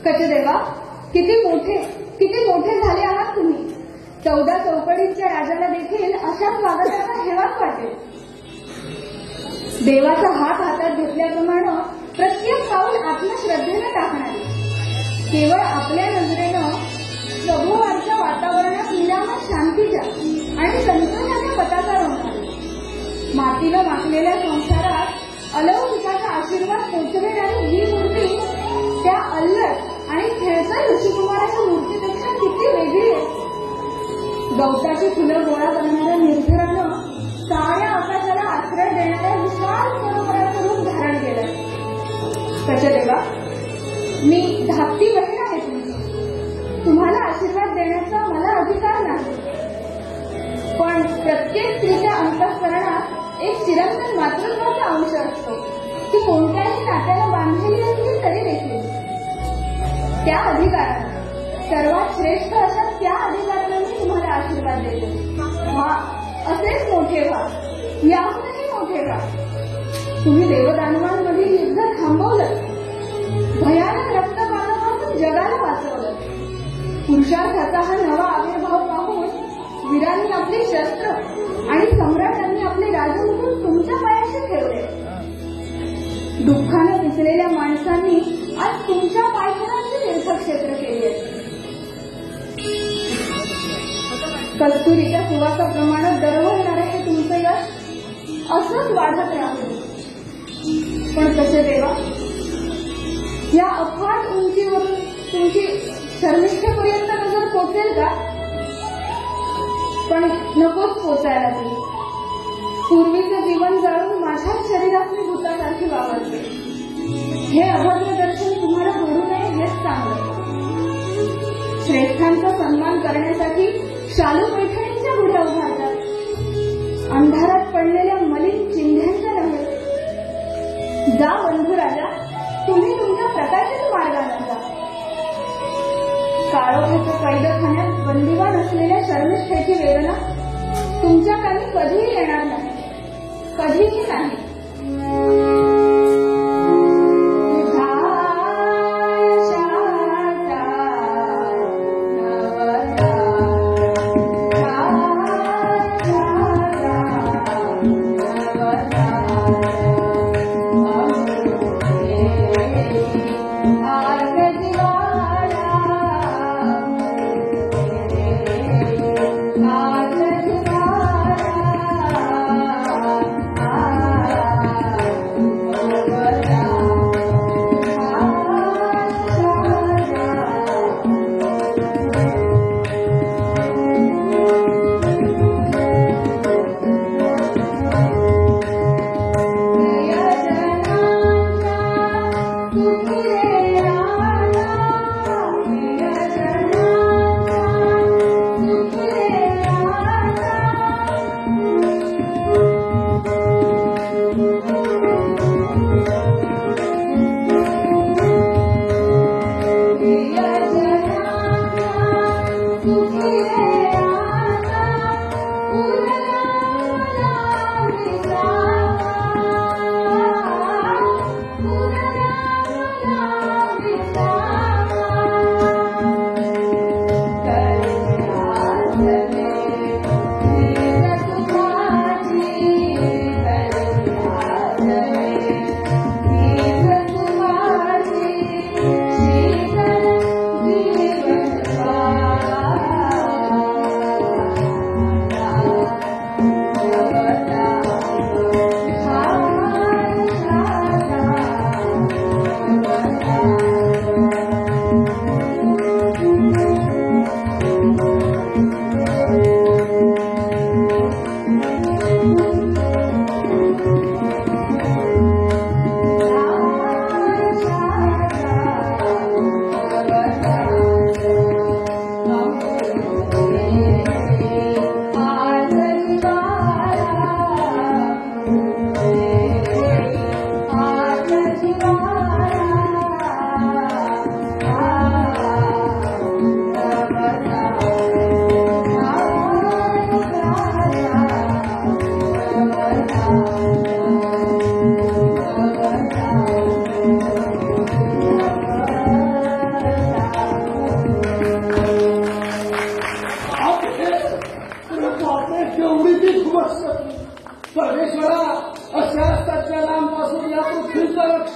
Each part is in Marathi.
कचदेवा, किती मोठे झाले आहात तुम्ही. 14 चौकडीच्या राजाला देखील अशा स्वागताचा हेवाच वाटेल. देवाचा हात हातात घेतल्याप्रमाणे प्रत्येक पाऊल आत्मश्रद्धेने टाकणारे, केवळ आपल्या नजरेनं सभोवारच्या वातावरणात निरामय शांतीच्या आणि संतोषाच्या पताका रोवणारे, मातीला माखलेल्या संसारात अलौकिकाचा आशीर्वाद पोचविणारी ही मूर्ती त्या अल्लड आणि खेळकर ऋषिकुमाराच्या मूर्तीपेक्षा किती वेगळी आहे. गवताची फुलं गोळा करणाऱ्या निर्झरानं साऱ्या आकाशाला आश्रय देणाऱ्या विशाल सरोवराचं रूप धारण केलं. कचदेवा, मी धाकटी बहीण आहे तुमची. तुम्हाला आशीर्वाद देण्याचा मला अधिकार नाही, पण प्रत्येक स्त्रीच्या अंतःकरणात एक चिरंतन मातृत्वाचा अंश असतो. ती कोणत्याही नात्याला बांधलेली असली तरी देखील त्या अधिकारानं, सर्वात श्रेष्ठ अशा त्या अधिकारानं मी तुम्हाला आशीर्वाद देतो. असेच मोठे व्हा, याहूनही मोठे व्हा. तुम्ही देवदानवांमधील युद्ध थांबवलं, भयानक रक्तपातापासून जगाला वाचवलं. पुरुषार्थाचा हा नवा आविर्भाव पाहून वीरांनी आपली शस्त्र आणि सम्राटांनी आपले राजमुकुट तुमच्या पायाशी ठेवले. दुःखानं पिचलेल्या माणसांनी आज तुमच्या पायथ्याची तीर्थक्षेत्र केली आहे. कस्तुरीच्या सुवासाप्रमाणे दरवळणारे हे तुमचं यश असंच वाढत राहू. पण कचदेवा, या अफाट उंचीवरून तुमची शर्मिष्ठेपर्यंत नजर पोचेल का? पण नकोच पोचायला तरी. पूर्वीचं जीवन जाळून माझ्या शरीरात मी भूतासारखी वावरते. हे अभद्र दर्शन तुम्हाला घडू नये हेच चांगलं. श्रेष्ठांचा सन्मान करण्यासाठी शालू पैठणींच्या गुढ्या उभारतात, अंधारात पडलेल्या मलिन चिंध्यांच्या नव्हे. जा बंधू राजा, तुम्ही तुमच्या प्रकाशित मार्गाने जा. काळोखाच्या कैदखान्यात बंदिवान असलेल्या शर्मिष्ठेची वेदना तुमच्या कानी कधीही येणार नाही, कधीही नाही.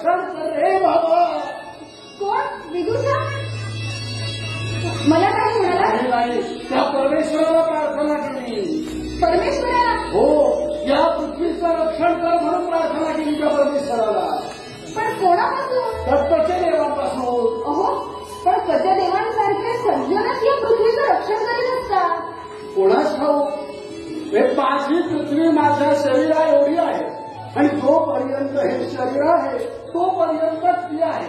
रक्षण कर रे बाबा. कोण? विदुषा? मला काय म्हणाला? नाही, त्या परमेश्वराला प्रार्थना केली. परमेश्वराला? हो, या पृथ्वीचं रक्षण कर म्हणून प्रार्थना केली त्या परमेश्वराला. पण कोणापासून? दत्तच्या देवापासून. अहो, पण कचदेवांसारखे सज्जनच या पृथ्वीचं रक्षण करीत असतात. कोणाच ठाऊ? हे माझी पृथ्वी माझ्या शरीरा एवढी आहे आणि जोपर्यंत हे शरीर आहे तोपर्यंत ती आहे.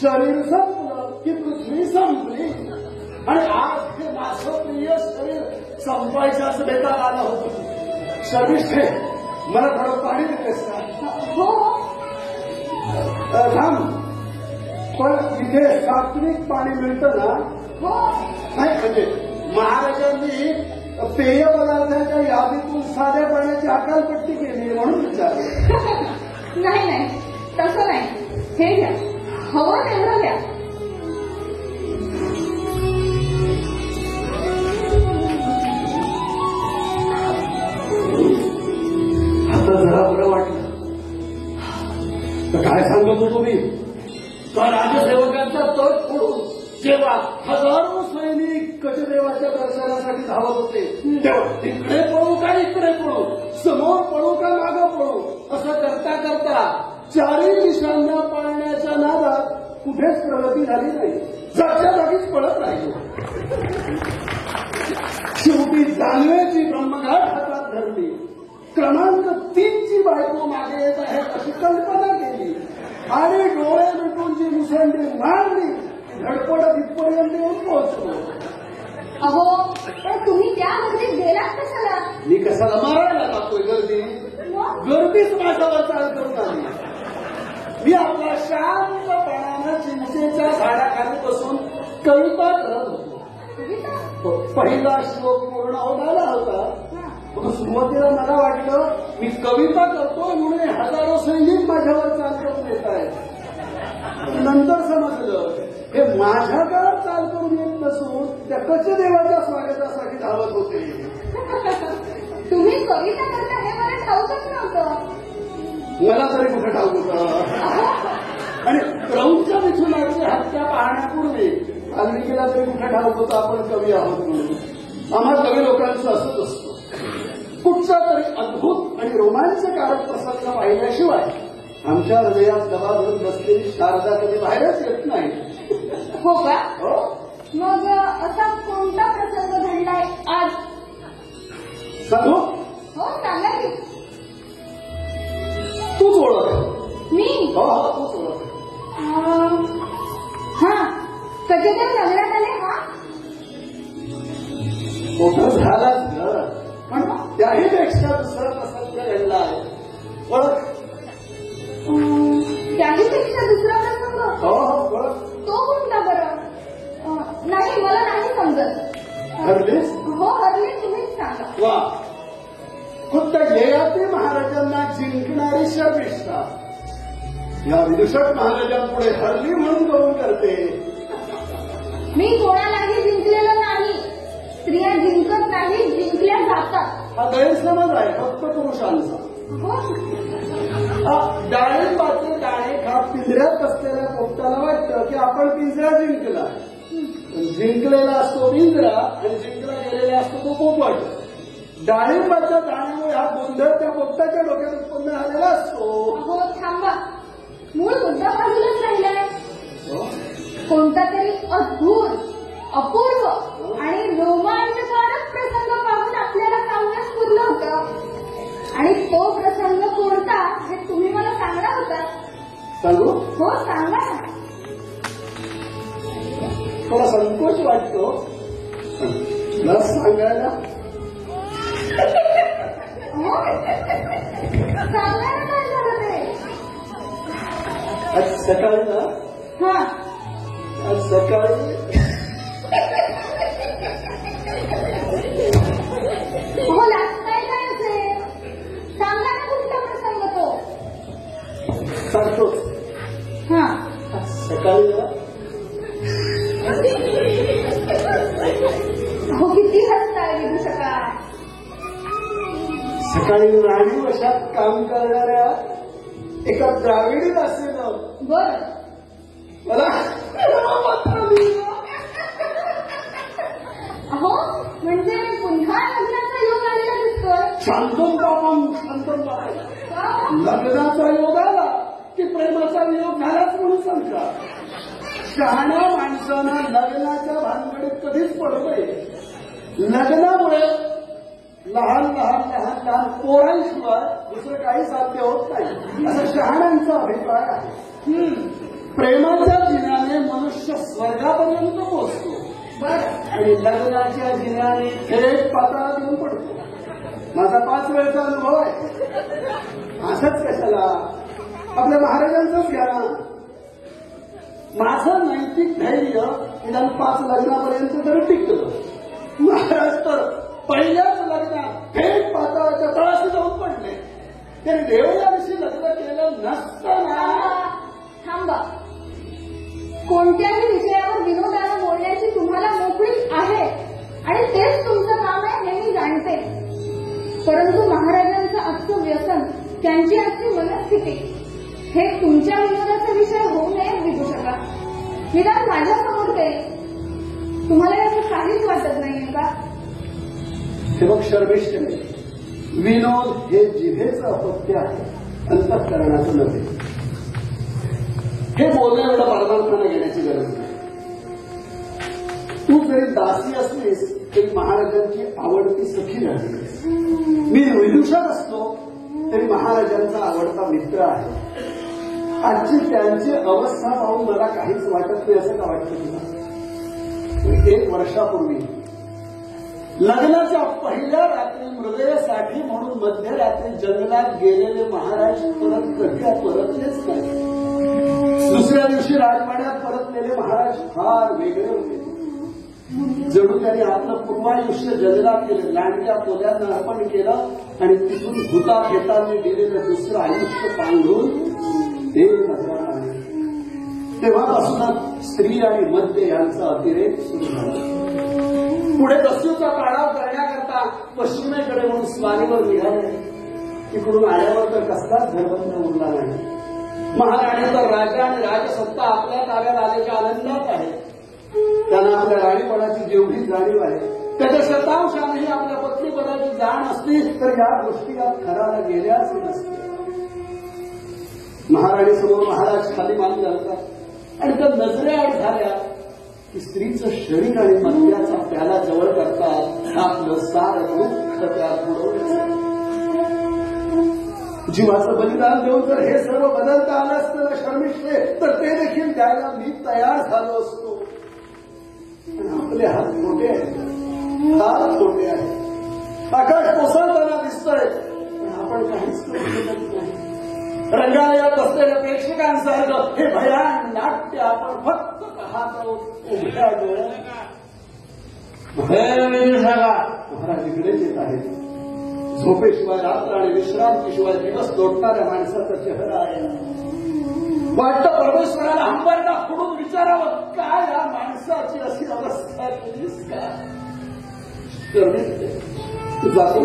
शरीर संपलं की पृथ्वी संपली. आणि आज हे माझं प्रिय शरीर संपायच्याच बेतात आलं होतं. शर्मिष्ठे, मला थोडं पाणी देतेस का? हो. थांब, पण इथे सात्विक पाणी मिळतं ना? हो. नाही, म्हणजे महाराजांनी पेय पदार्थाच्या यादीतून साध्या पाण्याची हकालपट्टी केली म्हणून विचारलं. नाही नाही, तसं नाही. हे घ्या, हवं तेवढं घ्या. आता जरा बरं वाटलं. तर काय सांगत होतो मी? तर राजसेवकांचा तट फोडून जेव्हा हजारो सैनिक कचदेवाच्या दर्शनासाठी धावत होते तेव्हा तिकडे पळू का इकडे पळू, समोर पळू का मागं पळू, असं करता करता चारही दिशांना पाळण्याच्या नादात कुठेच प्रगती झाली नाही. जागच्या जागीच पळत राहिलो. शेवटी जानवेची ब्रह्मघाट हातात धरली. क्रमांक 3ची बायको मागे येत आहे अशी कल्पना केली आणि डोळे मिटून जी मुसंडी मारली धडपडत इथपर्यंत येऊन पोहोचलो. अहो, पण तुम्ही त्या गर्दीत गेलात कशाला? मी कशाला मारायला लागतोय गर्दी? गर्दीच माझ्यावर चाल करून आली. मी आपल्या शांतपणानं चिंचेच्या झाडाखाली बसून कविता करत होतो. पहिला श्लोक पूर्ण होत आला होता. सुरुवातीला मला वाटलं मी कविता करतो म्हणून हजारो सैनिक माझ्यावर चाल करून येत आहेत. नंतर समजलं हे माझ्या काळात चाल करून येत नसून त्या कचदेवाच्या स्वागतासाठी धावत होते. तुम्ही कविता करता हे मला ठाऊकच नव्हतं. मला तरी कुठे ठाऊक होतं. आणि प्रौढच्या मिथुनाची हत्या पाहण्यापूर्वी वाल्मिकीला तरी कुठे ठाऊक होतं आपण कवी आहोत म्हणून. आम्हा कवी लोकांचं असंच असतं. कुठचा तरी अद्भुत आणि रोमांचकारक प्रसंग पाहिल्याशिवाय आमच्या हृदयात दबा धरून बसलेली शारदा कधी बाहेरच येत नाही. हो का? हो. मग असा कोणता प्रसंग घडलाय आज? सांगू? हो, सांगा की. तूच ओळख. मी? हो हो, तूच ओळख. हा, कधीतरी लग्नात आले. हा, मोठं झालाच ग, पण त्याही पेक्षा दुसरा प्रसंग घडला आहे. ओळख. त्याहीपेक्षा दुसरा प्रसंग? हो हो, ओळख. तो कोणता बरं? नाही, मला नाही समजत. हरलीस? हो, हरली. तुम्हीच सांगा. वा, खुद्द ययाती महाराजांना जिंकणारी शर्मिष्ठा या विदूषक महाराजांपुढे हरली म्हणून करून करते. मी कोणालाही जिंकलेलं नाही. स्त्रिया जिंकत नाही, जिंकल्या जातात. हा गैरसमज आहे फक्त पुरुषांचा. डाळिंबाचे दाणे खात पिंजऱ्यात बसलेल्या पोपटाला वाटतं की आपण पिंजरा जिंकला. जिंकलेला असतो पिंजरा आणि जिंकला गेलेला असतो तो पोपट. डाळिंबाच्या दाण्यामुळे हा गोंधळ त्या पोपटाच्या डोक्यात उत्पन्न झालेला असतो. हो, थांबा. मूळ मुद्दा बाजूलाच राहिलाय. कोणता तरी अद्भुत, अपूर्व आणि रोमांचकारक प्रसंग पाहून आपल्याला सांगण्यास पुरलं होतं. आणि तो प्रसंग कोणता हे तुम्ही मला सांगणार होता. सांगू? हो, सांगा ना. थोडा संकोच वाटतो तुला सांगायला. सांगायला काय झालं ते? आज सकाळी ना, हा, आज सकाळी हो, लागताय काय असेल? सांगा ना कुठला प्रसंग तो. सांगतो. हा, सकाळी ना हो, किती हसताय विदूषका. सकाळी राणी वशात काम करणाऱ्या एका द्राविडीत असलेलं बर मला पत्र लिहिलं. अहो म्हणजे पुन्हा लग्नाचा योग आलेला दिसतोय. शांतम बाबा शांतम बाबा लग्नाचा योग आला की प्रेमाचा योग झालाच म्हणून सांगता. शहाण्या माणसानं लग्नाच्या भानगडीत कधीच पडू नये. लग्नामुळे लहान लहान लहान लहान पोरांशिवाय दुसरं काही साध्य होत नाही असा शहाण्यांचा अभिप्राय आहे. प्रेमाच्या जिन्याने मनुष्य स्वर्गापर्यंत पोहोचतो आणि लग्नाच्या जिन्याने थेट पाताळात येऊन पडतो. माझा 5 वेळचा अनुभव आहे. असंच कशाला आपल्या महाराजांचंच घ्या ना. माझं नैतिक धैर्य निदान 5 लग्नापर्यंत तरी टिकलं. महाराज तर पहिल्याच लग्नात थेट पाताळाच्या तळाशी जाऊन पडले. त्याने देवळाविषयी लग्न केलं नसताना. थांबा. कोणत्याही विषयावर विनोदानं बोलण्याची तुम्हाला मोकळीक आहे आणि तेच तुमचं काम आहे हे मी जाणते. परंतु महाराजांचं आजचं व्यसन, त्यांची आजची मनस्थिती हे तुमच्या विनोदाचा विषय होऊ नये विधू शका. निदान माझ्यासमोर ते तुम्हाला याचं काहीच वाटत नाहीये का? हे बघ शर्मिष्ठ, विनोद हे जिभेचं अपत्य आहे, अंतःकरणाचं नव्हे. हे बोलणं एवढं परमार्थानं घेण्याची गरज नाही. तू जरी दासी असलीस तरी महाराजांची आवडती सखी राहिलीस. मी विदूषक असतो तरी महाराजांचा आवडता मित्र आहे. आजची त्यांची अवस्था पाहून मला काहीच वाटत नाही असं का वाटतं तुला? 1 वर्षापूर्वी लग्नाच्या पहिल्या रात्री मृदयासाठी म्हणून मध्यरात्री जंगलात गेलेले महाराज परतलेच नाही. दुसऱ्या दिवशी राजवाड्यात परतलेले महाराज फार वेगळे होते. जणू त्यांनी आपलं पूर्वायुष्य जंगलात केलं, लांडक्या पोल्यांना अर्पण केलं आणि तिथून भूता खेतांनी दिलेलं दुसरं आयुष्य पांघरून ते नजरात आले. तेव्हापासूनच स्त्री आणि मद्य यांचा अतिरेक सुरू झाला. पुढे दस्यूचा पाडाव करण्याकरता पश्चिमेकडे म्हणून स्वारीवर निघाले. तिकडून आल्यावर तर कसलाच धर्बंध उरला नाही. महाराणी तर राजा आणि राजसत्ता आपल्या ताब्यात आल्याच्या आनंदात आहे. त्यांना आपल्या राणीपणाची जेवढी जाणीव आहे त्याच्या शतांशानेही आपल्या पत्नीपदाची जाण असली तर या गोष्टी या खराला गेल्याच नसते. महाराणी समोर महाराज खाली मान घालतात आणि त्या नजरेआड झाल्या की स्त्रीचं शरीर आणि मद्याचा प्याला जवळ करतात. आपलं सार दुःख त्यात बुडवलं. जीवाचं बलिदान देऊन जर हे सर्व बदलता आलं असतं ना शर्मिष्ठे, तर ते देखील द्यायला मी तयार झालो असतो. पण आपले हात मोठे आहेत, फार छोटे आहेत. आकाश कोसळताना दिसतंय पण आपण काहीच करू शकत नाही. रंगालयात बसलेल्या प्रेक्षकांसारखं हे भयान नाट्य आपण फक्त पाहत आहोत उघड्या डोळ्यात. महाराज इकडेच येत आहेत. झोपेशिवाय रात्र आणि विश्रांतीशिवाय दिवस लोटणाऱ्या माणसाचा चेहरा आहे. वाटतं परमेश्वराला हंबरडा फोडून विचारावं, काय या माणसाची अशी अवस्था केलीस का? जातो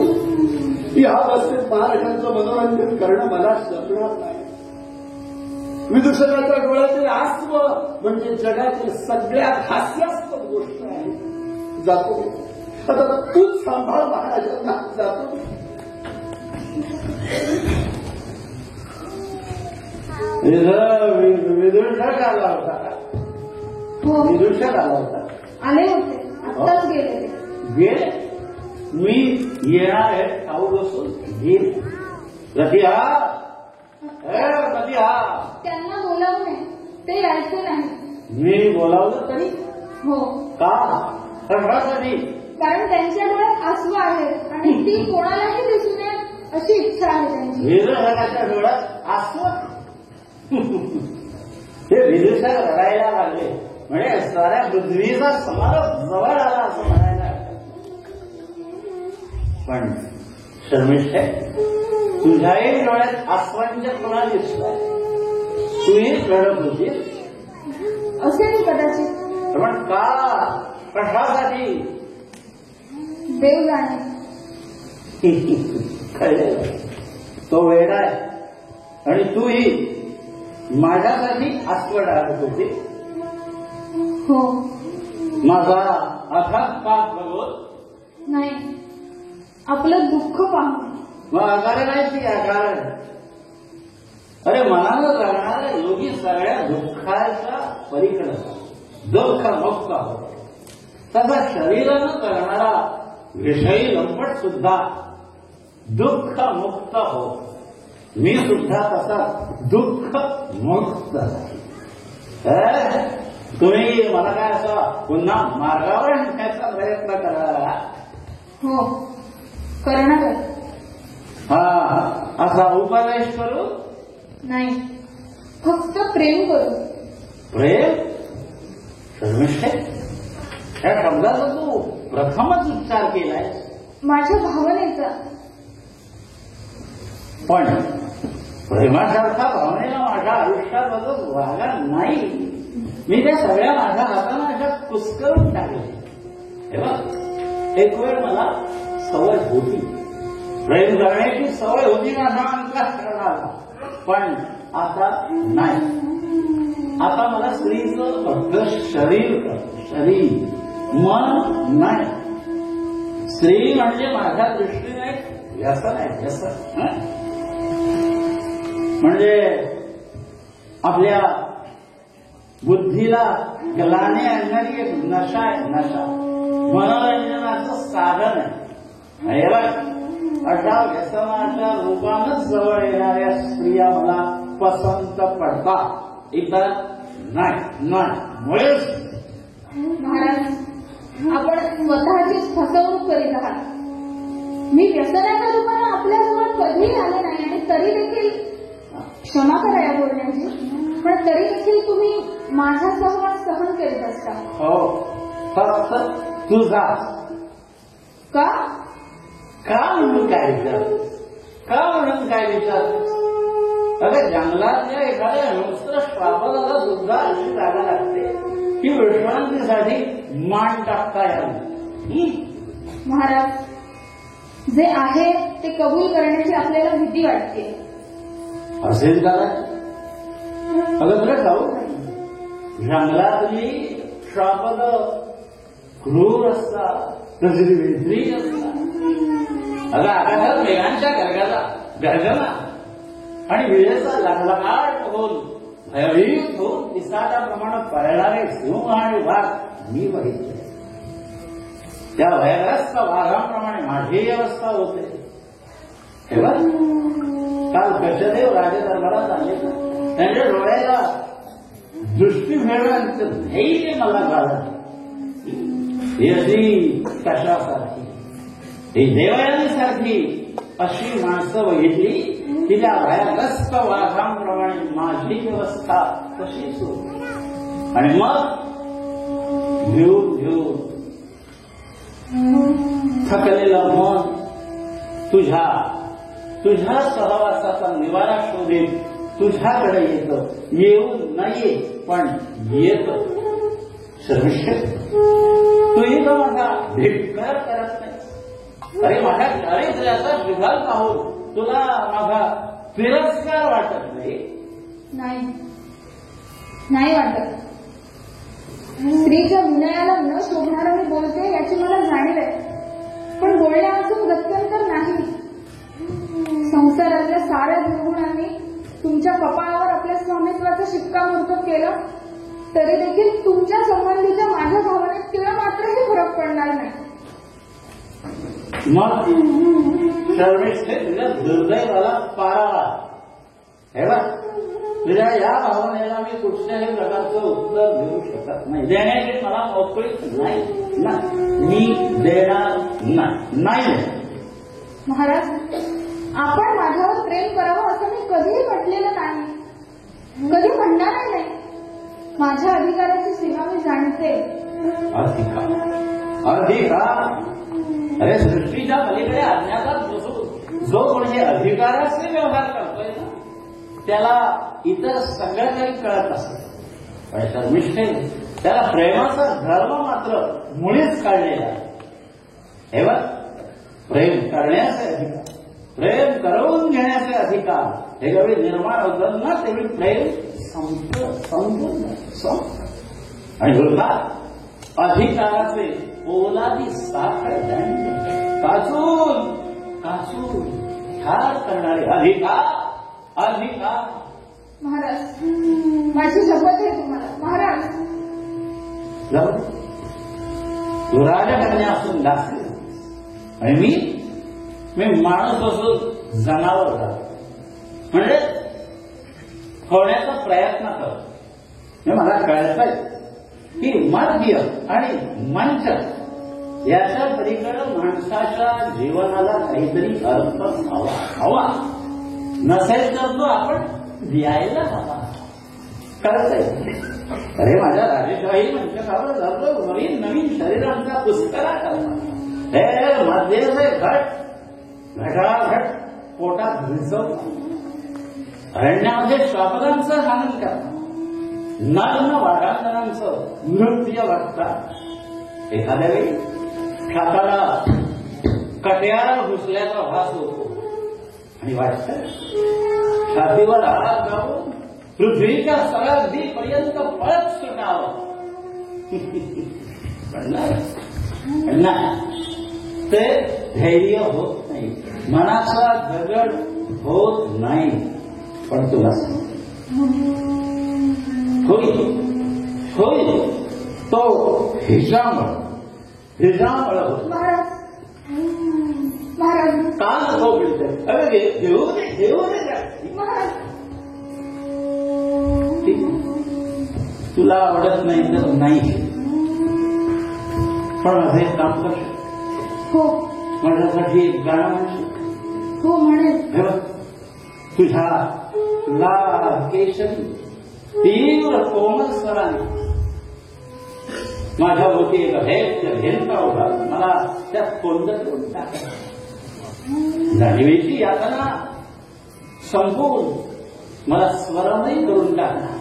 या अवस्थेत महाराजांचं मनोरंजन करणं मला शक्यणार नाही. विदूषकाच्या डोळ्यातील आस्व म्हणजे जगातील सगळ्यात हास्यास्पद गोष्ट आहे. जातो आता तूच सांभाळ महाराजांना. जातो. विदूषक आला होता का? हो विदूषक आला होता. आले होते, आत्ताच गेले. गेले? मी येणार आहे ठाऊक असून गेले. रती हा त्यांना बोलावू नये, ते यायचे नाही. मी बोलावलं तरी? हो. का? कशासाठी? कारण त्यांच्या डोळ्यात आसू आहेत आणि ती कोणालाही दिसू नये अशी इच्छा आहे त्यांची. विदूषकाच्या डोळ्यात आसू? हे विदूषक रडायला लागले म्हणजे साऱ्या पृथ्वीचा समारोप जवळ आला असं म्हणायला. पण शर्मिष्ठे, तुझ्याही डोळ्यात आसवांच्या कोणा दिसलाय? तूही रडत होतीस? असेल कदाचित. पण का? कशासाठी? देव जाणे. कळले. तो वेडा आहे. आणि तूही माझ्यासाठी आस्वड आणत होती. हो. माझा अर्थात पाप बघून नाही, आपलं दुःख पाहून. मग आकार नाही ती आकार. अरे मनानं जगणाऱ्या योगी सगळ्या दुःखाच्या पलीकडे दुःख मुक्त होत. तसा शरीरानं जगणारा विषयी लंपट सुद्धा दुःख मुक्त होत. मी सुद्धा तसा दुःख मुक्त आहे. तुम्ही मला काय असं पुन्हा मार्गावर आणण्याचा प्रयत्न करा. हो, करणार. हा, असा उपदेश करू नाही, फक्त प्रेम करू. प्रेम शर्मिष्ठे, या शब्दाचा तू प्रथमच उच्चार केलाय. माझ्या भावनेचा. पण प्रेमासारखा भावनेला माझ्या आयुष्यात बदल वागा नाही. मी त्या सगळ्या माझ्या हाताने अशा कुस्करून टाकले. तेव्हा एक वेळ मला सवय होती, प्रेम करण्याची सवय होती माझ्या अंतःकरणाला. पण आता नाही. आता मला स्त्रीचं फक्त शरीर, मन नाही. स्त्री म्हणजे माझ्या दृष्टीने व्यसन आहे. व्यसन म्हणजे आपल्या बुद्धीला गलाने आणणारी एक नशा आहे. नशा मनोरंजनाचं साधन आहे. अशा व्यसनाच्या रूपानंच जवळ येणाऱ्या स्त्रिया मला पसंत पडतात. इतर नाही. मुळेच महाराज, आपण स्वतःचीच फसवणूक करीत आहात. मी व्यसनाच्या रूपाने आपल्याजवळ कधीही आले नाही आणि तरी देखील, क्षमा करा या बोलण्याची, पण तरी देखील तुम्ही माझा सहवास सहन करीत असता. हो, फक्त तुझा. का? का म्हणून काय विचार? का म्हणून काय विचार? अगं, जंगलातल्या एखाद्या हिंस्र श्वापदाला सुद्धा अशी जागा लागते की विश्रांतीसाठी मान टाकता यावी. महाराज, जे आहे ते कबूल करण्याची आपल्याला भीती वाटते. असेल का? अगं तुला ठाऊक नाही, जंगलातली श्वापद क्रूर असतात, तसली वेत्री असतात. अगं आकाशात मेघांच्या गर्जना आणि विजेचा लखलखाट होऊन भयभीत होऊन पिसाटाप्रमाणे पळणारे सिंह आणि वाघ मी बघितले. त्या भयग्रस्त वाघांप्रमाणे माझी अवस्था होते. तेव्हा काल कशदेव राजदरबारात आले, त्यांच्या डोळ्याला दृष्टी मिळवण्याचं धैर्य मला झालं. ही अशी कशासारखी, ही देवयानीसारखी अशी माणसं बघितली की त्या भयग्रस्त वाघांप्रमाणे माझी व्यवस्था तशीच होती. आणि मग घेऊन थकलेलं मन तुझ्या सहवासाचा निवारा शोधेल तुझ्याकडे येतं. येऊन नाही पण येतं. शर्मिष्ठ, तूही तर माझा धिक्कार करत नाही. अरे माझ्या चारित्र्याचा विभाग पाहून तुला माझा तिरस्कार वाटत नाही? नाही वाटत. स्त्रीच्या विनयाला न शोभणारं मी बोलते याची मला जाणीव आहे, पण बोलण्यापासून गत्यंतर नाही. संसारातल्या साऱ्या दुर्गुणांनी तुमच्या कपाळावर आपल्या स्वामित्वाचं शिक्कामोर्तब केलं तरी देखील तुमच्या संबंधीच्या माझ्या भावनेत तिला मात्रही फरक पडणार नाही. मग शर्मिष्ठे, तुझ्या दुर्दैवाला पारावा. हे बघ, तुझ्या या भावनेला मी कुठल्याही प्रकारचं उत्तर देऊ शकत नाही. देण्याची मला मोकळीच नाही. मी देणार नाही. महाराज, आपण माझ्यावर प्रेम करावं असं मी कधीही म्हटलेलं नाही, कधी म्हणणारही नाही. माझ्या अधिकाराची सीमा मी जाणते. अधिकार? अरे सृष्टीच्या पलीकडे अज्ञातात बसून जो कोणी अधिकाराचे व्यवहार करतोय ना, त्याला इतर सगळं काही कळत असत. पण शर्मिष्ठे, त्याला प्रेमाचा धर्म मात्र मुळीच कळलेला आहे. हे बघ, प्रेम करण्याचे अधिकार प्रेम करवून घेण्याचे अधिकार हे जेवढे निर्माण होतात ना तेवढी प्रेम संपूर्ण आणि बोलतात अधिकाराचे पोलादी साखर दंड काचून ठार करणारे अधिकार महाराज माझी शपथ आहे तुम्हाला महाराज. जाऊ तू राजकन्या असून दाखल आणि मी माणूस असून जनावर जातो म्हणजे होण्याचा प्रयत्न करतो. मला कळतंय की मध्य आणि मंच याच्या पलीकडे माणसाच्या जीवनाला काहीतरी अर्थ हवा नसेल तर तो आपण द्यायला हवा. कळतंय अरे माझ्या राजेशाही मंचकावर जातो नवीन शरीरांचा पुष्करा करता हे मध्यचे घटाघट पोटात भिजवतात. अरण्यामध्ये श्वापदांचं हनन करतात. नग्न वाघांचं नृत्य बघतात. एखाद्या वेळी छाताला कट्यार घुसल्याचा भास होतो आणि वाटतं छातीवर हात घालून पृथ्वीच्या सरहद्दीपर्यंत पळत सुटावं. पण ते धैर्य होत नाही. मनाचा दगड होत नाही. पण तुला होईल तो हिजामळ होतो. महाराज का नको मिळते. अरे घेऊ दे तुला आवडत नाही तर नाही पण माझं एक काम कर. हो माझ्यासाठी एक गाणं म्हणशील. हो म्हणेल. तुझ्या लाल केशरी तीव्र कोमल स्वराने माझ्या भोवती एक भेंता उभा मला त्यात कोंडून टाका. जाणीवेची यातना संपून मला स्वरमयी करून टाकणार.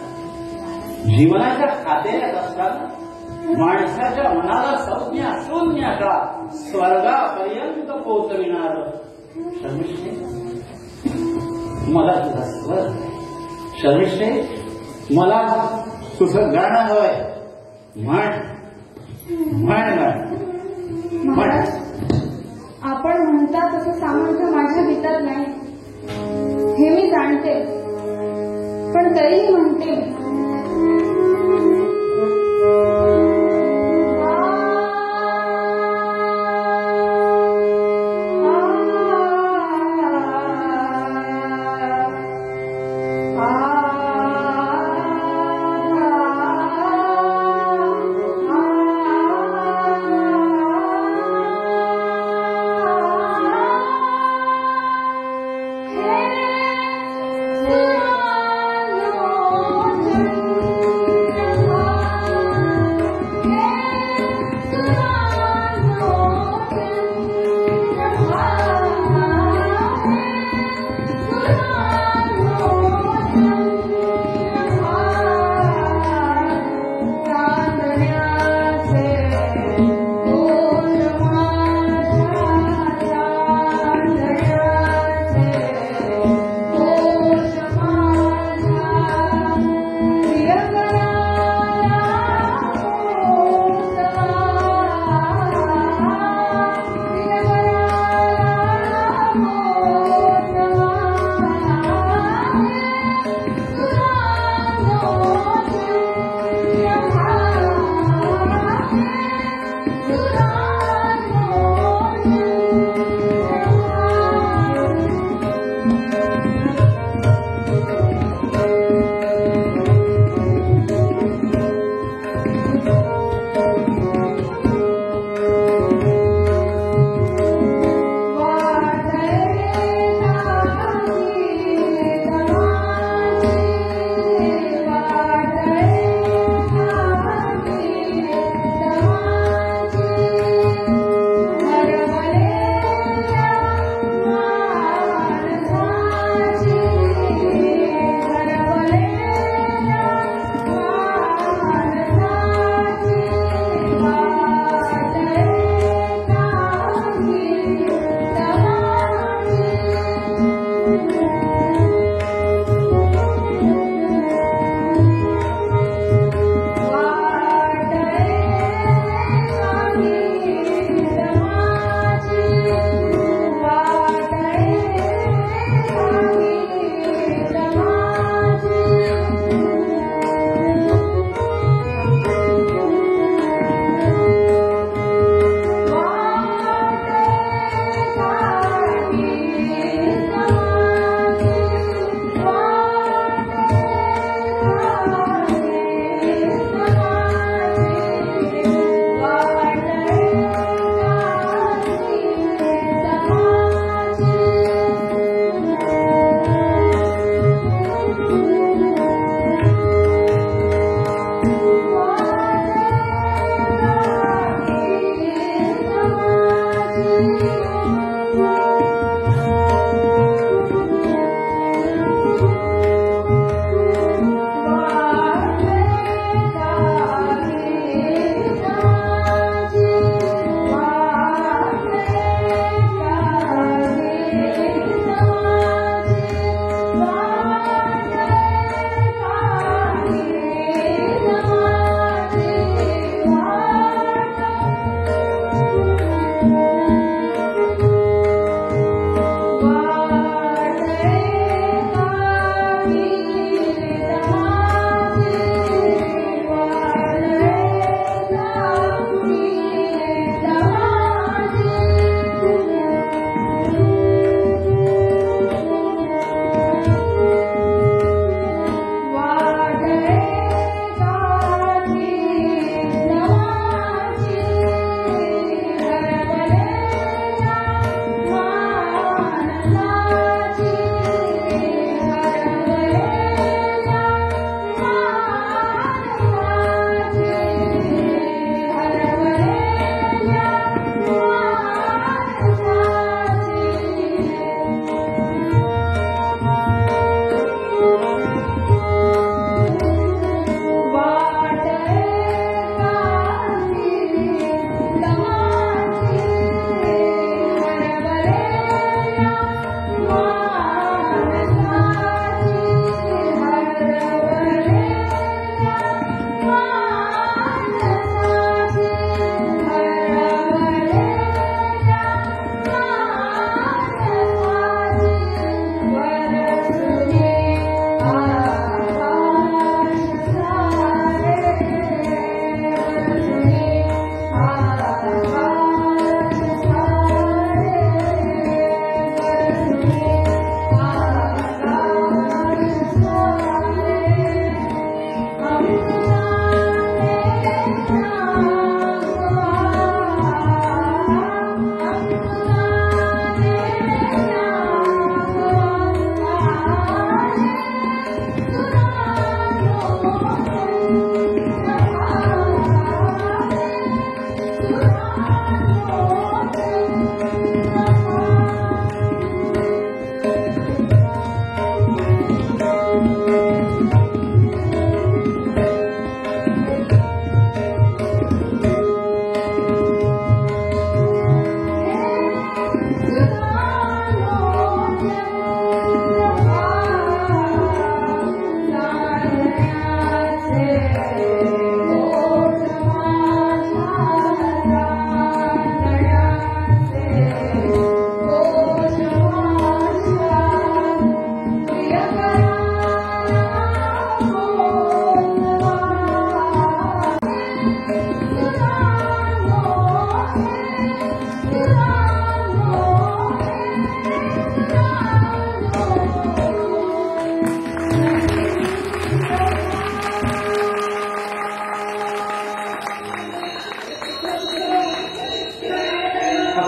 जीवनाच्या खात्यात असताना माणसाच्या मनाला संज्ञा शून्याचा स्वर्गापर्यंत पोहोचविणार शर्मिष्ठे मला तुझा स्वर. शर्मिष्ठे मला तुझं गाणं हवंय. म्हण महाराज आपण म्हणता तसं सामर्थ्य माझ्या हितात नाही हे मी जाणते पण तरीही म्हणते.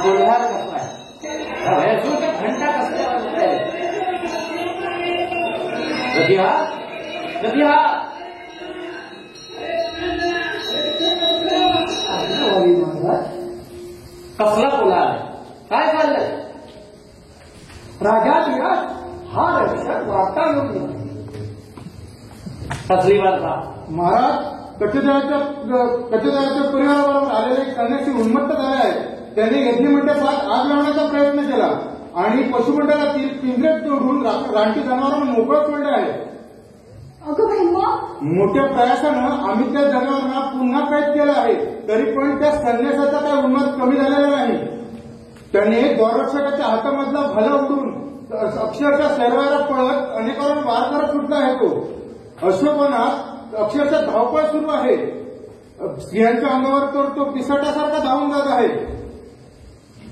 गोंधळ कसलाय, घंटा कसल्या वाजताय? कधी हा कसला बोला, काय चाललंय? राजा विराट हा रक्षक वार्ता योग्य कसली वार्ता? महाराज, कच्चेदाराच्या परिवाराबरोबर आलेले एक सन्यासी उन्मत्त झाले आहेत. त्यांनी यज्ञमंडपात आग लावण्याचा प्रयत्न केला आणि पशुमंडळातील पिंजऱ्यात तोडून रानटी जनावरांना मोकळं सोडले आहे. अगं बाई, मग मोठ्या प्रयासानं आम्ही त्या जनावरांना पुन्हा कैद केलं आहे, तरी पण त्या संन्यासाचा काही उन्माद कमी झालेला नाही. त्याने द्वाररक्षकाच्या हातामधला भला उडून अक्षरशः शरीराला पळत अनेकांवर वार करत सुटला आहे. तो अशोकवनात अक्षरशः धावपळ सुरू आहे. स्त्रियांच्या अंगावर तर तो पिसाटासारखा धावून जात आहे.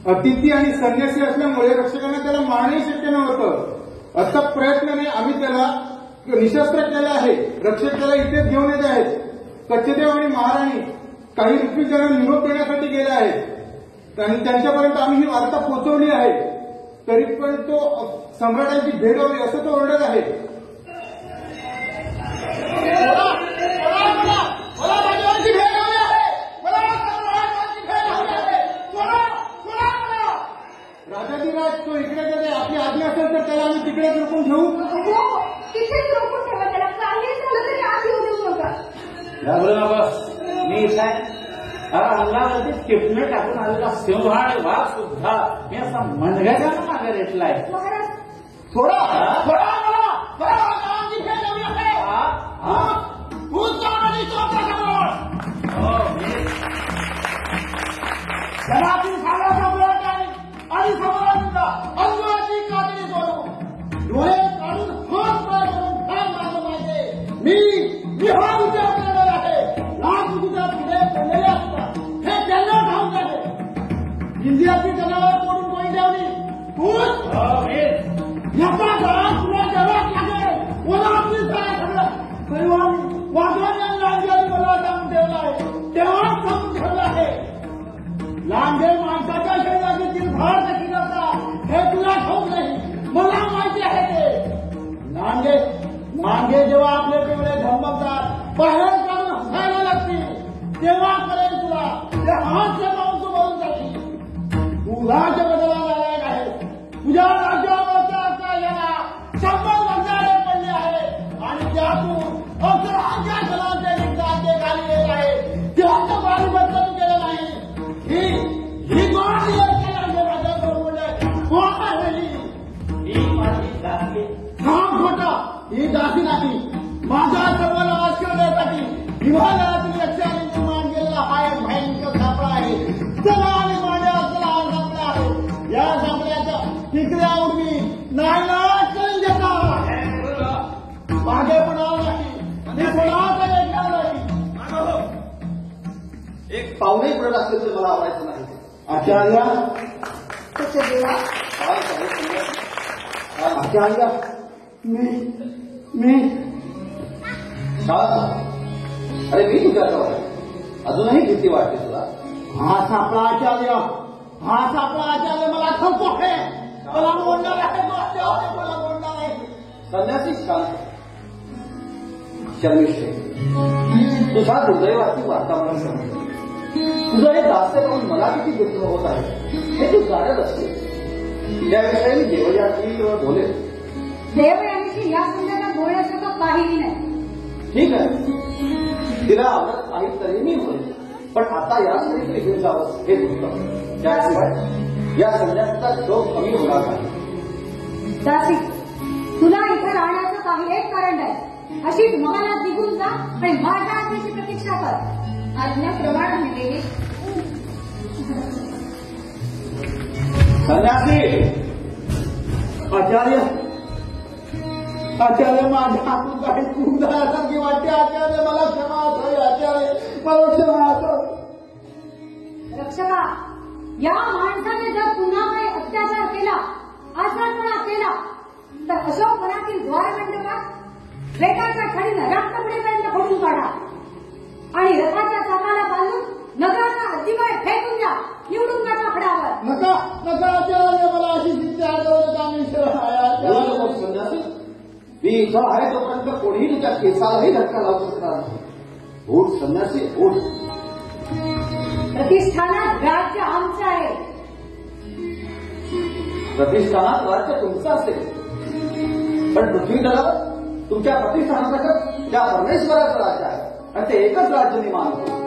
अतिथी आणि संन्यासी असल्यामुळे रक्षकांना त्याला मारणे शक्य नव्हतं. आता प्रयत्नाने आम्ही त्याला निशस्त्र केले आहे. रक्षक त्याला इथेच घेऊन येत आहेत. कच्चदेव आणि महाराणी काही ऋत्विकांना निरोप देण्यासाठी गेले आहेत आणि त्यांच्यापर्यंत आम्ही ही वार्ता पोहोचवली आहे. तरी पण तो सम्राटांची भेट व्हावी असं तो ओरडत आहे. राजाधिराज, तो इकडे गेले. आपली आज्ञा असेल तर त्याला आम्ही तिकडे रोखून ठेवू. हो, तिथेच रोखून ठेवा त्याला. काही झालं तरी आत येऊ देऊ नका. घाबरू नकोस, मी इथं आहे. अंगावरती टिपणं टाकून आलेला सिंह आणि वाघ सुद्धा मी असा मनगटाला मागे रेटलाय. महाराज, जगातील सारा सम्राट आणि सम्राटांचा अंगाची कातडी सोडून डोळे काढून हात पाय करून ठाम राहिलं पाहिजे. मी हा विचार करणार आहे. लाख तुझ्या पुढे पडलेले असतात हे त्यांना ठाऊक आहे. इंडियाची जनावर तोडून कोणी ठेवली तूच. याचा घरात तुला जगात लागेल. मला आपली सगळं परिवार वाघवान लांजेने मला सांगून ठेवला आहे. तेव्हाच सांगून ठेवलं आहे. लांडे माणसाच्या शरीरातील भार कशी करतात हे तुला ठाऊक नाही, मला माहिती आहे ते. लांडे जेव्हा आपले पिवळे धमकतात, बाहेर काढून हसायला लागतील, तेव्हा करेल तुला ते हास्य पाहून तू बोलून जातील. तू राज्य बदलायला लायक आहे. तुझ्या राज्यावरच्या याला 100 बंधारे पडले आहे आणि त्यातून अक्षरांच्या जनांचे निघाचे खाली येत आहे. त्याचं पारिपत्र तू केलं नाही. ही माझी माझ्या बरोबर ही माझी दासी. हा खोटा. ही दासी नाही. माझा सर्व नाश करण्यासाठी हिमालयातील लक्ष्याने निर्माण केलेला हा एक भयंकर सापळा आहे. चला आणि माझ्या असलेला हा सापळा आहे. या सापळ्याच्या टिकल्यावर मी नायनाट करून देता. मागे पडावं नाही. मी कोणाकडे गेलो नाही. एक पाहुणे पुढे असले तर मला आवडायचं नाही. आचार्य, कच्चदेवा, आचार्य, मी अरे मी तुझ्याजवळ आहे. अजूनही भीती वाटते तुला? हा सापळा आचार्य, हा सापळा आचार्य मला ठाऊक आहे. मला बोलणार आहे. मला बोलणार आहे. संन्यासी शांत शर्मिष्ठे, तुझ्या दुर्दैवाची वार्ता मला समजते. तुझं हे दास्य पाहून मला किती दुःख होत आहे हे तू जाणत असते. त्याविषयी मी देवयानी बोलेल. देवयानीची या संदर्भात बोलण्यासारखं काहीही नाही. ठीक आहे, तिला आवडत नाही तरी मी बोलेल. पण आता या स्त्रीकडे घेऊन जावं हे दुःख. त्याशिवाय या संन्यासाचा शोक कमी होणार नाही. दासी, तुला इथं राहण्याचं काही एक कारण आहे. अशीच महालात निघून जा आणि माझ्या आज्ञेची प्रतीक्षा कर. आज्ञाप्रमाणे देवी. संन्यासी, आचार्य, माझ्या हातून काही चूक झाल्यासारखी वाटते. आचार्य, मला क्षमा असावी. आचार्य, मला क्षमा असावी. रक्षका, या माणसाने जर पुन्हा काही अत्याचार केला, आचारपणा केला तर अशोकवनातील द्वारमंडपात रेटाच्या छडीनं रक्तपुडीपर्यंत फोडून काढा आणि रथाच्या चाकाला बांधून नगराचा अजिबात फेकून द्या. निवडून काढा खडावर. नका मी इथं आहे तोपर्यंत कोणीही तुझ्या केसालाही धक्का लावू शकणार नाही. उठ संन्यासी उठ. प्रतिष्ठानात राज्य आमचं आहे. प्रतिष्ठानात राज्य तुमचं असेल, पण पृथ्वी तलावर तुमच्या प्रतिष्ठानासकट त्या परमेश्वराचं राज्य आहे आणि ते एकच राज्य मी मानतो.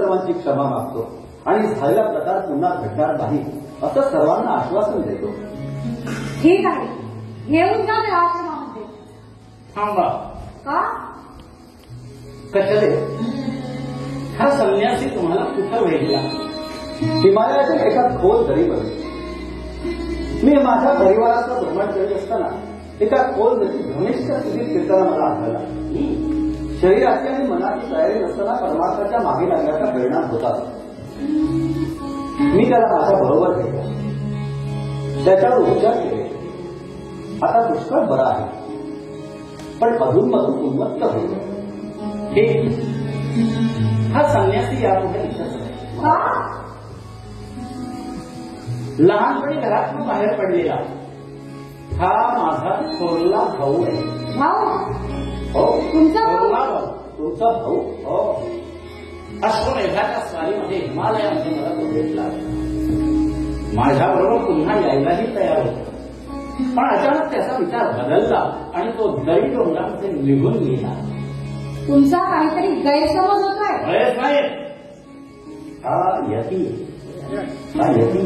सर्वांची क्षमा मागतो आणि झालेला प्रकार पुन्हा घडणार नाही असं सर्वांना आश्वासन देतो. ठीक आहे, घेऊन जा त्या आश्रमामध्ये. थांबा. का? कशाले? हा संन्यासी तुम्हाला कुठं भेटला? हिमालयातील एका खोल दरीवर मी माझ्या परिवाराचं भ्रमण करीत असताना एका खोल नदी भ्रमिष्ठ स्थितीत फिरताना मला आढळला. शरीराची आणि मनाची तयारी नसताना परमार्थाच्या मागे लागण्याचा परिणाम होता. मी त्याला माझ्या बरोबर घेतला, त्याच्यावर उपचार केले. आता पुष्कळ बरा आहे, पण अधूनमधून उन्मत्त होतो. ठीक. हा संन्यासी यापुढे इच्छाच नाही. का? लहानपणी घरातून बाहेर पडलेला हा माझा थोरला भाऊ आहे. भाऊ? हो, तुमचा भाऊ? थोरला भाऊ. तुमचा भाऊ? हो. अश्वमेधाच्या स्वारीमध्ये हिमालयामध्ये मला तो भेटला. माझ्याबरोबर पुन्हा यायलाही तयार होता, पण अचानक त्याचा विचार बदलला आणि तो दरी डोंगरामध्ये निघून गेला. तुमचा काहीतरी गैरसमज होतोय. प्रयत्न आहे. हा यती, हा यती,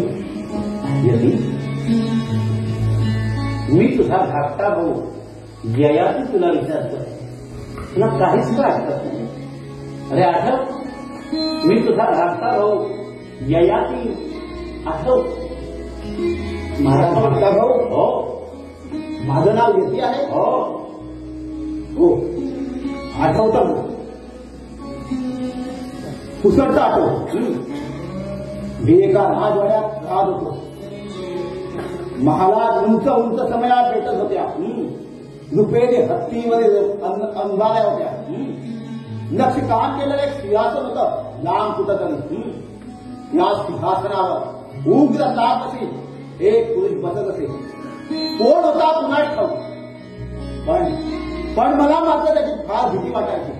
यती. मी तुझा धाकटा भाऊ ययाती तुला विचारतोय, तुला काहीच का आठवत नाही? अरे आठव, मी तुझा धाकटा भाऊ ययाती आठव. माझा धाकटा भाऊ? हो. माझं नाव यती आहे? हो. हो, आठवतं ना. पुसटतं आठवत. मी एका राजवाड्यात राहत होतो. महालात उंच उंच समया भेटत होत्या. रुपेरी हत्तीवरील अंधाऱ्या होत्या. नक्षीकाम केलेलं एक सिंहासन होतं लांब कुठंतरी. या सिंहासनावर उग्र तापसी एक पुरुष बसत असे. कोण होता पुन्हा ठाऊक, पण मला मात्र त्याची फार भीती वाटायची.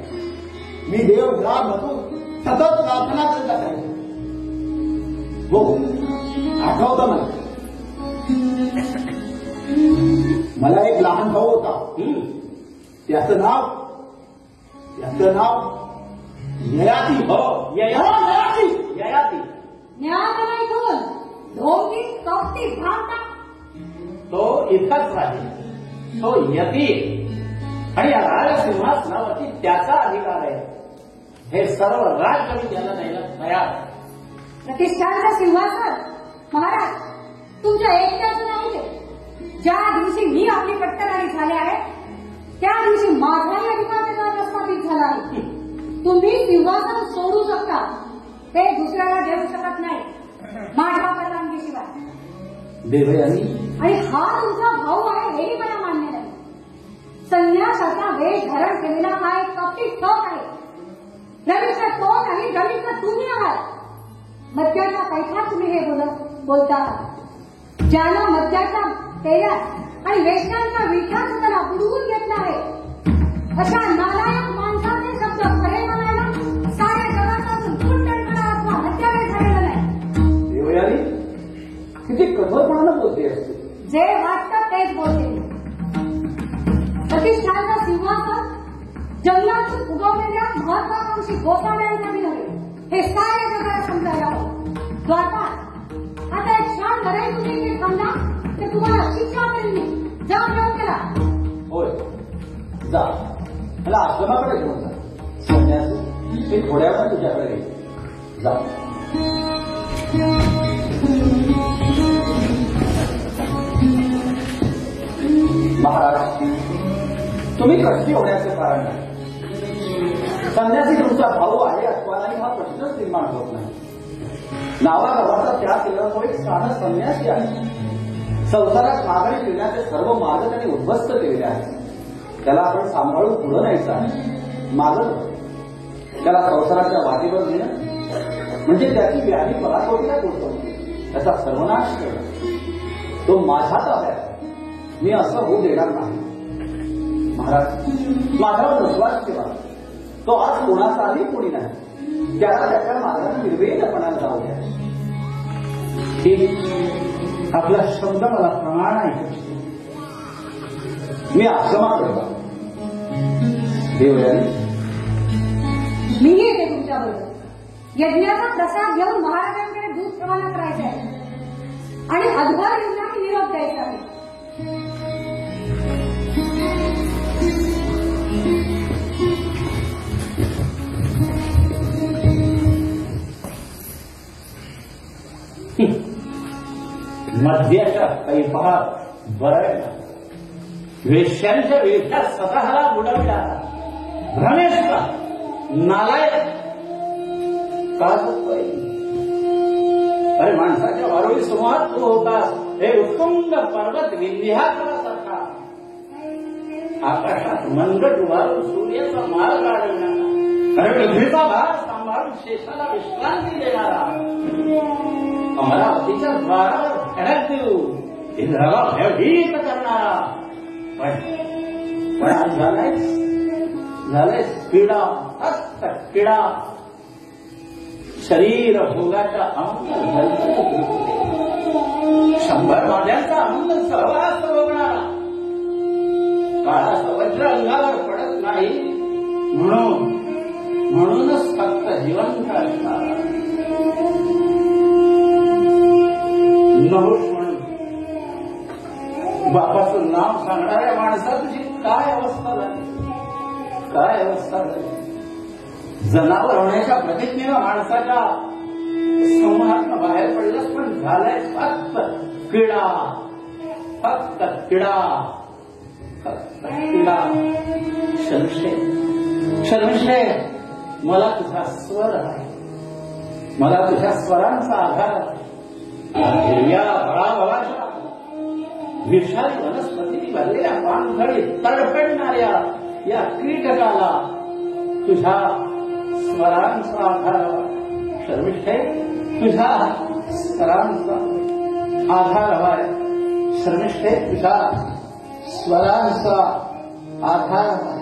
मी देवघरात बसून सतत प्रार्थना करीत असायचो. हो, आठवतं मला. मला एक लहान भाऊ होता. त्याचं नाव ययाती. हो, ययाती. ययाती. न्याय नाही कोण ढोंगी कपटी भांडा. तो इथंच राहील. तो यती आणि या राजसिंहासनावरती त्याचा अधिकार आहे. हे सर्व राज्य मी त्याला द्यायला तयार. प्रतिष्ठानचं सिंहासन महाराज तुमच्या एकट्याचं नाही ते. ज्या दिवशी मी आपली पट्टराणी झाले आहे त्या दिवशी माझाही अधिकार प्रस्थापित झाला आहे. तुम्ही सिंहासन सोडू शकता, ते दुसऱ्याला देऊ शकत नाही माझ्या परवानगीशिवाय. देवयानी, आणि हा तुमचा भाऊ आहे हेही मला मान्य नाही. संन्यासाचा वेश धारण केलेला हा एक कपटी ठोक आहे. रवींद्र तो नाही, रवींद्र तुम्ही आहात. मद्याच्या पैठा तुम्ही हे बोलता. ज्यानं मद्याच्या तेलात आणि वेश्यांच्या विठात स्वतःला बुडवून घेतला आहे, अशा नालायक माणसाचे शब्द खरे म्हणायला साऱ्या जगापासून कुंडलपणा अथवा हत्यारे झालेला नाही. देवयानी, किती कठोरपणानं बोलते असते. जे वाटतं तेच बोलते. प्रतिष्ठानचं सिंहासन जंगलातून उगवलेल्या महत्वाकांक्षी गोसाव्यांसाठी नव्हे, हे साऱ्या जगाला समजायला हवं. द्वारका आता एक क्षण भरे तुम्ही ते समजा, ते तुम्हाला शिक्षा करेल मी. जा घेऊन गेला. होय, जा. मला आश्रमाकडे घेऊन जा. संन्यासी, मी थोड्या वेळा तुझ्याकडे येईल. जा. महाराज, तुम्ही कष्टी होण्याचे कारण नाही. संन्यासी तुमचा भाऊ आहे अथवा नाही हा प्रश्नच निर्माण होत नाही. नावागावाचा त्याग केलेला तो एक साधा संन्यासी आहे. संसारात मागणी फिरण्याचे सर्व मार्ग त्यांनी उद्ध्वस्त केलेले आहेत. त्याला आपण सांभाळून पुढे न्यायचं आहे. मागं त्याला संसाराच्या वाटेवर नेणं म्हणजे त्याची व्याधी पराकोटीला पोचवणं, त्याचा सर्वनाश करणं. तो माझ्या ताब्यात. मी असं होऊ देणार नाही. महाराज, माझ्यावर विश्वास ठेवा. तो आज कोणाचाही कोणी नाही. त्याला त्याच्या मार्गाने निर्वेदपणाला जाऊ द्या. ठीक, आपला शब्द मला प्रमाण आहे. मी आश्रमाकडे जा. देवयानी, मीही येते तुमच्याबरोबर. यज्ञाचा प्रसाद घेऊन महाराजांकडे दूध रवाना करायचा आहे आणि अद्भुत युद्धाने निरोप द्यायचा आहे. मद्याच्या कैफात बरळला, वेश्यांच्या वेशात स्वतःला बुडवला, भ्रमेश्वर नालायक का होतोय? अरे माणसाच्या वारुळी समोर तू होतास हे उत्तुंग पर्वत विंध्याचलासारखा, आकाशात मनगट उभारून सूर्याचा मार्ग अडवणारा, अरे पृथ्वीचा भार सांभाळून शेषाला विश्रांती देणारा, अमरावतीच्या द्वारावर धडक देऊ इंद्राला भयभीत करणारा, पण आज झालाय पीडा, फक्त पीडा, शरीर भोगाच्या अमंगल 100 माझ्यांचा अमंगल सहवास भोगणारा, काळा सवज्र अंगावर पडत नाही म्हणूनच फक्त जिवंत असणारा, नहुष म्हणून बापाचं नाव सांगणाऱ्या माणसा तुझी काय अवस्था झाली, काय अवस्था झाली? जनावर होण्याच्या प्रतिज्ञेनं माणसाच्या समूहातनं बाहेर पडलंच, पण झालंय फक्त किडा, फक्त किडा, फक्त किडा. शर्मशे मला तुझा स्वर आहे, मला तुझ्या स्वरांचा आधार आहे. हिरव्या भळाभळाच्या विषारी वनस्पती भरलेल्या पानझडी तडफडणाऱ्या या कीटकाला तुझ्या स्वरांचा आधार, शर्मिष्ठे तुझ्या स्वरांचा आधार हवाय, शर्मिष्ठे तुझ्या स्वरांचा आधार हवाय.